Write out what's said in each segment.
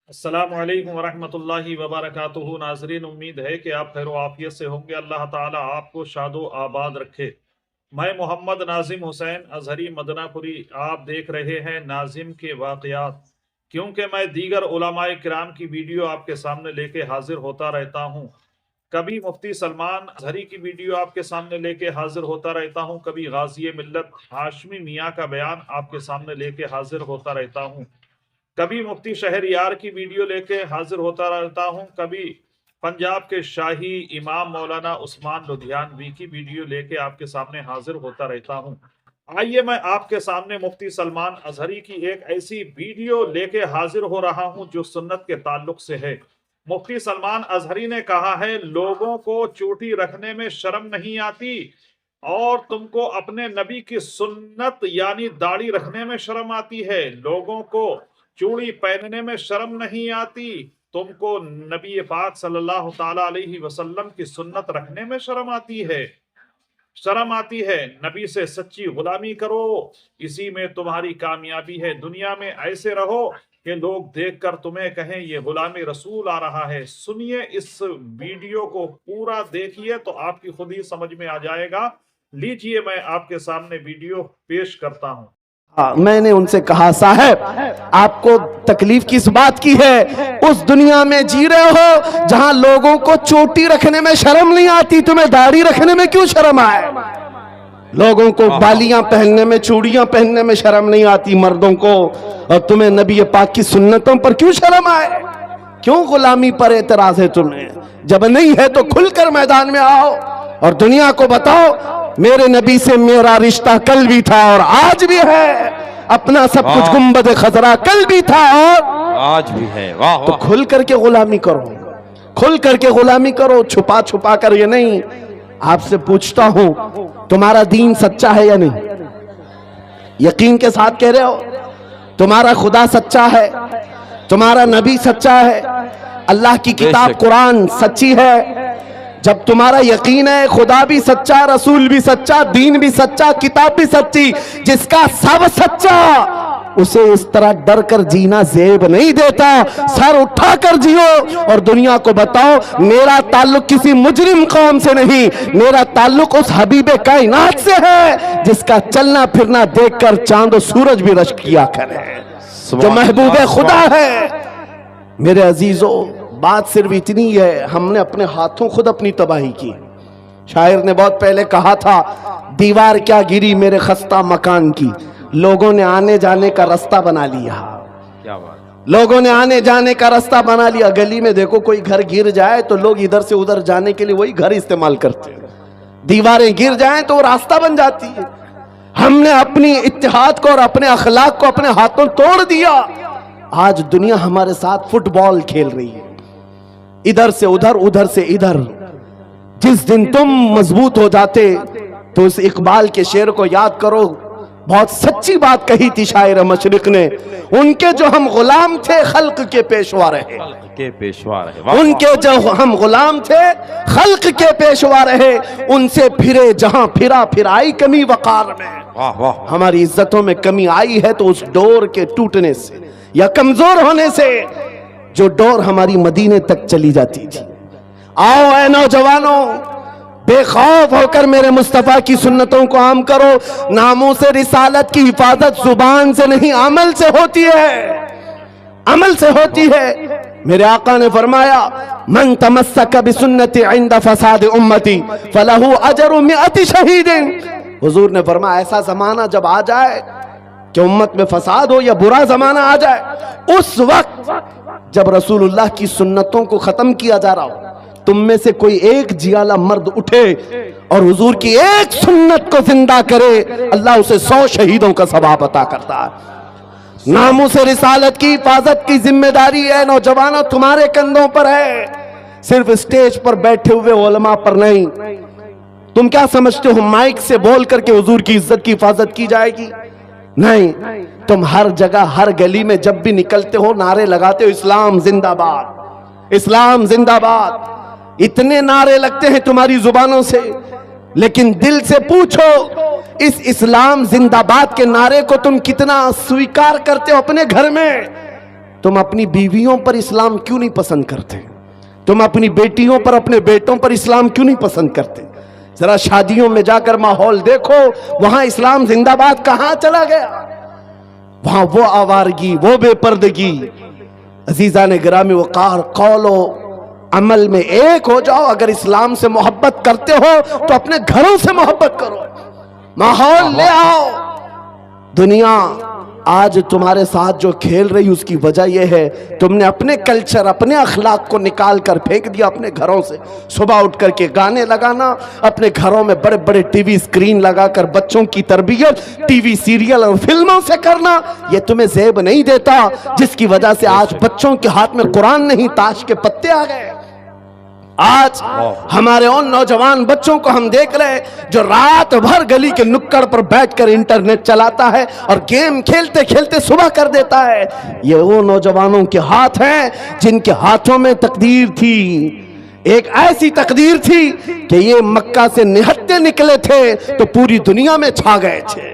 السلام علیکم ورحمۃ اللہ وبرکاتہ۔ ناظرین، امید ہے کہ آپ خیر و عافیت سے ہوں گے۔ اللہ تعالیٰ آپ کو شاد و آباد رکھے۔ میں محمد ناظم حسین اظہری مدنہ پوری، آپ دیکھ رہے ہیں ناظم کے واقعات۔ کیونکہ میں دیگر علماء کرام کی ویڈیو آپ کے سامنے لے کے حاضر ہوتا رہتا ہوں، کبھی مفتی سلمان اظہری کی ویڈیو آپ کے سامنے لے کے حاضر ہوتا رہتا ہوں، کبھی غازی ملت ہاشمی میاں کا بیان آپ کے سامنے لے کے حاضر ہوتا رہتا ہوں، کبھی مفتی شہریار کی ویڈیو لے کے حاضر ہوتا رہتا ہوں، کبھی پنجاب کے شاہی امام مولانا عثمان لدھیانوی کی ویڈیو لے کے آپ کے سامنے حاضر ہوتا رہتا ہوں۔ آئیے میں آپ کے سامنے مفتی سلمان اظہری کی ایک ایسی ویڈیو لے کے حاضر ہو رہا ہوں جو سنت کے تعلق سے ہے۔ مفتی سلمان اظہری نے کہا ہے، لوگوں کو چوٹی رکھنے میں شرم نہیں آتی اور تم کو اپنے نبی کی سنت یعنی داڑھی رکھنے میں شرم آتی ہے۔ لوگوں کو چوڑی پہننے میں شرم نہیں آتی، تم کو نبی پاک صلی اللہ تعالیٰ علیہ وسلم کی سنت رکھنے میں شرم آتی ہے۔ شرم آتی ہے، نبی سے سچی غلامی کرو، اسی میں تمہاری کامیابی ہے۔ دنیا میں ایسے رہو کہ لوگ دیکھ کر تمہیں کہیں یہ غلام رسول آ رہا ہے۔ سنیے، اس ویڈیو کو پورا دیکھیے تو آپ کی خود ہی سمجھ میں آ جائے گا۔ لیجئے میں آپ کے سامنے ویڈیو پیش کرتا ہوں۔ میں نے ان سے کہا، صاحب آپ کو تکلیف کس بات کی ہے؟ اس دنیا میں جی رہے ہو جہاں لوگوں کو چوٹی رکھنے میں شرم نہیں آتی، تمہیں داڑھی رکھنے میں کیوں شرم آئے؟ لوگوں کو بالیاں پہننے میں، چوڑیاں پہننے میں شرم نہیں آتی مردوں کو، اور تمہیں نبی پاک کی سنتوں پر کیوں شرم آئے؟ کیوں غلامی پر اعتراض ہے تمہیں؟ جب نہیں ہے تو کھل کر میدان میں آؤ اور دنیا کو بتاؤ میرے نبی سے میرا رشتہ کل بھی تھا اور آج بھی ہے، اپنا سب کچھ گنبد خضرا کل بھی تھا اور آج بھی ہے۔ واہ تو واہ۔ کھل کر کے غلامی کرو، کھل کر کے غلامی کرو، چھپا چھپا کر یہ نہیں۔ آپ سے پوچھتا ہوں، تمہارا دین سچا ہے یا نہیں؟ یقین کے ساتھ کہہ رہے ہو؟ تمہارا خدا سچا ہے؟ تمہارا نبی سچا ہے؟ اللہ کی کتاب قرآن سچی ہے؟ جب تمہارا یقین ہے خدا بھی سچا، رسول بھی سچا، دین بھی سچا، کتاب بھی سچی، جس کا سب سچا، اسے اس طرح ڈر کر جینا زیب نہیں دیتا۔ سر اٹھا کر جیو اور دنیا کو بتاؤ میرا تعلق کسی مجرم قوم سے نہیں، میرا تعلق اس حبیب کائنات سے ہے جس کا چلنا پھرنا دیکھ کر چاند و سورج بھی رشک کیا کرے، جو محبوب خدا ہے۔ میرے عزیزو، بات صرف اتنی ہے، ہم نے اپنے ہاتھوں خود اپنی تباہی کی۔ شاعر نے بہت پہلے کہا تھا، دیوار کیا گری میرے خستہ مکان کی، لوگوں نے آنے جانے کا رستہ بنا لیا۔ کیا بات۔ لوگوں نے آنے جانے کا رستہ بنا لیا۔ گلی میں دیکھو کوئی گھر گر جائے تو لوگ ادھر سے ادھر جانے کے لیے وہی گھر استعمال کرتے ہیں، دیواریں گر جائیں تو وہ راستہ بن جاتی ہے۔ ہم نے اپنی اتحاد کو اور اپنے اخلاق کو اپنے ہاتھوں توڑ دیا۔ آج دنیا ہمارے ساتھ فٹ بال کھیل رہی ہے، ادھر سے ادھر، ادھر سے ادھر۔ جس دن تم مضبوط ہو جاتے تو اس اقبال کے شعر کو یاد کرو، بہت سچی بات کہی تھی شاعر مشرق نے، ان کے جو ہم غلام تھے خلق کے پیشوا رہے، خلق کے پیشوا رہے۔ ان کے جو ہم غلام تھے خلق کے پیشوا رہے، ان سے پھرے جہاں پھرا، پھر آئی کمی وقار میں۔ واہ واہ۔ ہماری عزتوں میں کمی آئی ہے تو اس ڈور کے ٹوٹنے سے یا کمزور ہونے سے جو ڈور ہماری مدینے تک چلی جاتی تھی۔ آؤ اے نوجوانوں، بے خوف ہو کر میرے مصطفیٰ کی سنتوں کو عام کرو۔ ناموس رسالت کی حفاظت زبان سے نہیں عمل سے ہوتی ہے، عمل سے ہوتی ہے۔ میرے آقا نے فرمایا، من تمسک بسنتی عند فساد امتی فلہ اجر 100 شہید۔ حضور نے فرمایا ایسا زمانہ جب آ جائے کہ امت میں فساد ہو یا برا زمانہ آ جائے، اس وقت جب رسول اللہ کی سنتوں کو ختم کیا جا رہا ہو، تم میں سے کوئی ایک جیالہ مرد اٹھے اور حضور کی ایک سنت کو زندہ کرے، اللہ اسے 100 شہیدوں کا ثواب عطا کرتا ہے۔ ناموس رسالت کی حفاظت کی ذمہ داری ہے نوجوانوں تمہارے کندھوں پر ہے، صرف اسٹیج پر بیٹھے ہوئے علماء پر نہیں۔ تم کیا سمجھتے ہو مائک سے بول کر کے حضور کی عزت کی حفاظت کی جائے گی؟ نہیں، تم ہر جگہ ہر گلی میں جب بھی نکلتے ہو نعرے لگاتے ہو، اسلام زندہ باد، اسلام زندہ باد۔ اتنے نعرے لگتے ہیں تمہاری زبانوں سے، لیکن دل سے پوچھو اس اسلام زندہ باد کے نعرے کو تم کتنا سویکار کرتے ہو اپنے گھر میں؟ तुम अपनी बीवियों पर इस्लाम क्यों नहीं पसंद करते? तुम अपनी बेटियों पर, अपने बेटों पर इस्लाम क्यों नहीं पसंद करते? जरा शादियों में जाकर माहौल देखो, वहां इस्लाम जिंदाबाद कहां चला गया? वहां वो आवारगी, वो बेपर्दगी। अजीजा ने गिरामी वकार, कौलो अमल में एक हो जाओ। अगर इस्लाम से मोहब्बत करते हो तो अपने घरों से मोहब्बत करो, माहौल ले आओ। दुनिया आज तुम्हारे साथ जो खेल रही उसकी वजह यह है, तुमने अपने कल्चर, अपने अखलाक को निकाल कर फेंक दिया अपने घरों से। सुबह उठ करके गाने लगाना, अपने घरों में बड़े बड़े टीवी स्क्रीन लगाकर बच्चों की तरबियत टीवी सीरियल और फिल्मों से करना, यह तुम्हें ज़ेब नहीं देता, जिसकी वजह से आज बच्चों के हाथ में कुरान नहीं, ताश के पत्ते आ गए। आज हमारे उन नौजवान बच्चों को हम देख रहे हैं जो रात भर गली के नुक्कड़ पर बैठकर इंटरनेट चलाता है और गेम खेलते खेलते सुबह कर देता है। ये वो नौजवानों के हाथ हैं जिनके हाथों में तकदीर थी, एक ऐसी तकदीर थी कि ये मक्का से निहत्ते निकले थे तो पूरी दुनिया में छा गए थे,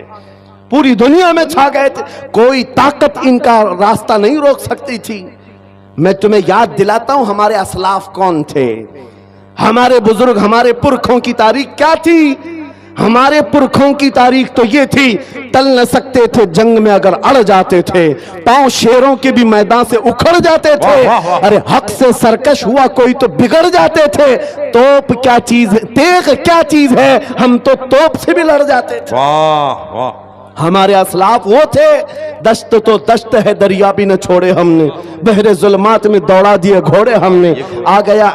पूरी दुनिया में छा गए थे। कोई ताकत इनका रास्ता नहीं रोक सकती थी। मैं तुम्हें याद दिलाता हूं हमारे असलाफ कौन थे, हमारे बुजुर्ग, हमारे पुरखों की तारीख क्या थी। हमारे पुरखों की तारीख तो ये थी, टल न सकते थे जंग में अगर अड़ जाते थे, पांव शेरों के भी मैदान से उखड़ जाते थे। अरे हक से सरकश हुआ कोई तो बिगड़ जाते थे। तोप क्या चीज है, तेग क्या चीज है, हम तो तोप से भी लड़ जाते थे। वाह वाह। हमारे असलाफ वो थे, दश्त तो दश्त है दरिया भी न छोड़े हमने, बहरे जुल्मात में दौड़ा दिए घोड़े हमने। आ गया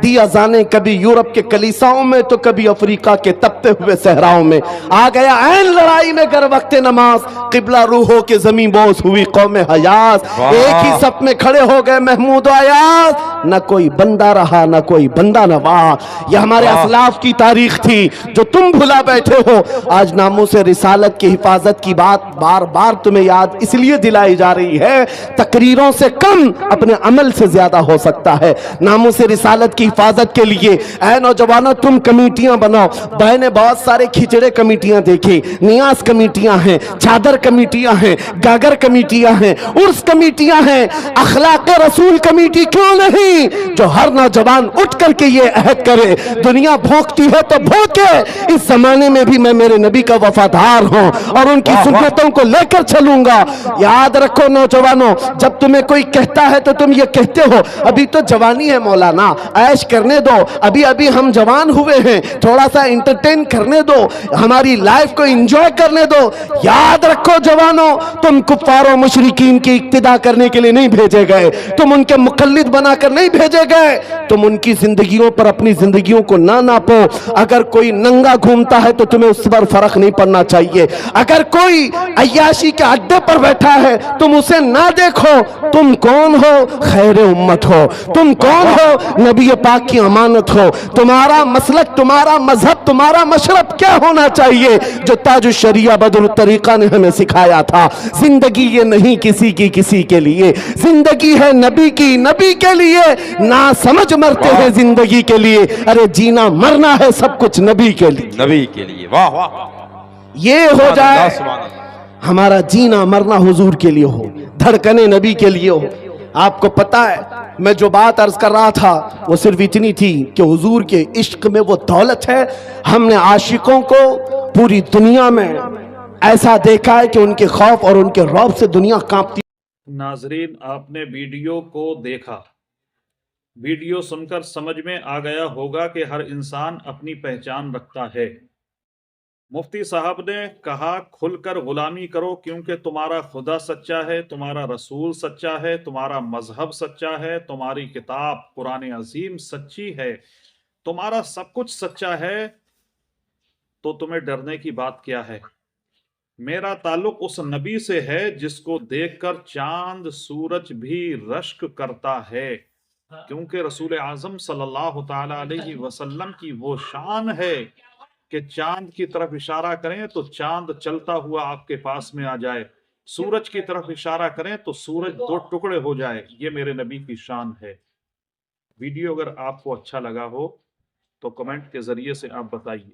दिया जाने कभी यूरोप के कलीसाओं में तो कभी अफ्रीका के तपते हुए सहराओं में। आ गया ऐन लड़ाई में गर वक्त नमाज, किबला रूहों के जमीन बोस हुई कौम हयास। एक ही सप में खड़े हो गए महमूद आयाज, न कोई बंदा रहा न कोई बंदा नवाज। यह हमारे असलाफ की तारीख थी जो तुम भुला बैठे हो। आज नामों से रिसालत की हिफाजत की बात बार बार तुम्हें याद इसलिए दिलाई जा रही है, तकरीरों से कम अपने अमल से ज्यादा हो सकता है। नामों से रिसालत की हिफाजत के लिए ऐ नौजवानों तुम कमेटियां बनाओ। बहने बहुत सारे खिचड़े कमेटियां देखी, नियाज कमेटियां हैं, चादर कमेटियां हैं, गागर कमेटियां हैं, उर्स कमेटियां हैं, अखलाक रसूल कमेटी क्यों नहीं, जो हर नौजवान उठ करके ये अहद करे, दुनिया भोंकती है तो भोंके, इस जमाने में भी मैं मेरे नबी का वफादार हूं और उनकी सुन्नतों को लेकर चलूंगा। याद रखो नौजवानों, जब तुम्हें कोई कहता है तो तुम ये कहते हो अभी तो जवानी है मौलाना, ऐश करने दो, अभी अभी हम जवान हुए हैं, थोड़ा सा एंटरटेन करने दो, हमारी लाइफ को एंजॉय करने दो। याद रखो जवानों, तुम कुफ्फारों मुशरिकीन की इक्तिदा करने के लिए नहीं भेजे गए, तुम उनके मुकल्लिद बनाकर नहीं भेजे गए, तुम उनकी जिंदगियों पर अपनी जिंदगियों को ना नापो। अगर कोई नंगा घूमता है तो तुम्हें उस पर फर्क नहीं पड़ना चाहिए। अगर कोई अय्याशी के अड्डे पर बैठा है तुम उसे ना देखो। तुम कौन हो? खैर उम्मत हो। तुम कौन हो? नबी पाक की अमानत हो। तुम्हारा मसलक, तुम्हारा मजहब, तुम्हारा मशरब क्या होना चाहिए जो ताजुश शरिया बदरुल तरीका ने हमें सिखाया था। जिंदगी ये नहीं किसी की किसी के लिए, जिंदगी है नबी की नबी के लिए। ना समझ मरते हैं जिंदगी के लिए, अरे जीना मरना है सब कुछ नबी के लिए, नबी के लिए। वाह वाह। ये हो जाए हमारा जीना मरना हुजूर के लिए हो, धड़कने नबी के लिए हो। आपको पता है मैं जो बात अर्ज कर रहा था वो सिर्फ इतनी थी कि हुजूर के इश्क में वो दौलत है। हमने आशिकों को पूरी दुनिया में ऐसा देखा है कि उनके खौफ और उनके रौब से दुनिया कांपती। नाजरीन, आपने वीडियो को देखा, वीडियो सुनकर समझ में आ गया होगा कि हर इंसान अपनी पहचान रखता है। मुफ्ती साहब ने कहा खुलकर गुलामी करो क्योंकि तुम्हारा खुदा सच्चा है, तुम्हारा रसूल सच्चा है, तुम्हारा मजहब सच्चा है, तुम्हारी किताब कुरान अजीम सच्ची है, तुम्हारा सब कुछ सच्चा है, तो तुम्हें डरने की बात क्या है। मेरा ताल्लुक उस नबी से है जिसको देखकर चांद सूरज भी रश्क करता है, क्योंकि रसूल आजम सल्लल्लाहु ताला अलैहि वसल्लम की वो शान है कि चांद की तरफ इशारा करें तो चांद चलता हुआ आपके पास में आ जाए, सूरज की तरफ इशारा करें तो सूरज दो टुकड़े हो जाए। ये मेरे नबी की शान है। वीडियो अगर आपको अच्छा लगा हो तो कमेंट के जरिए से आप बताइए।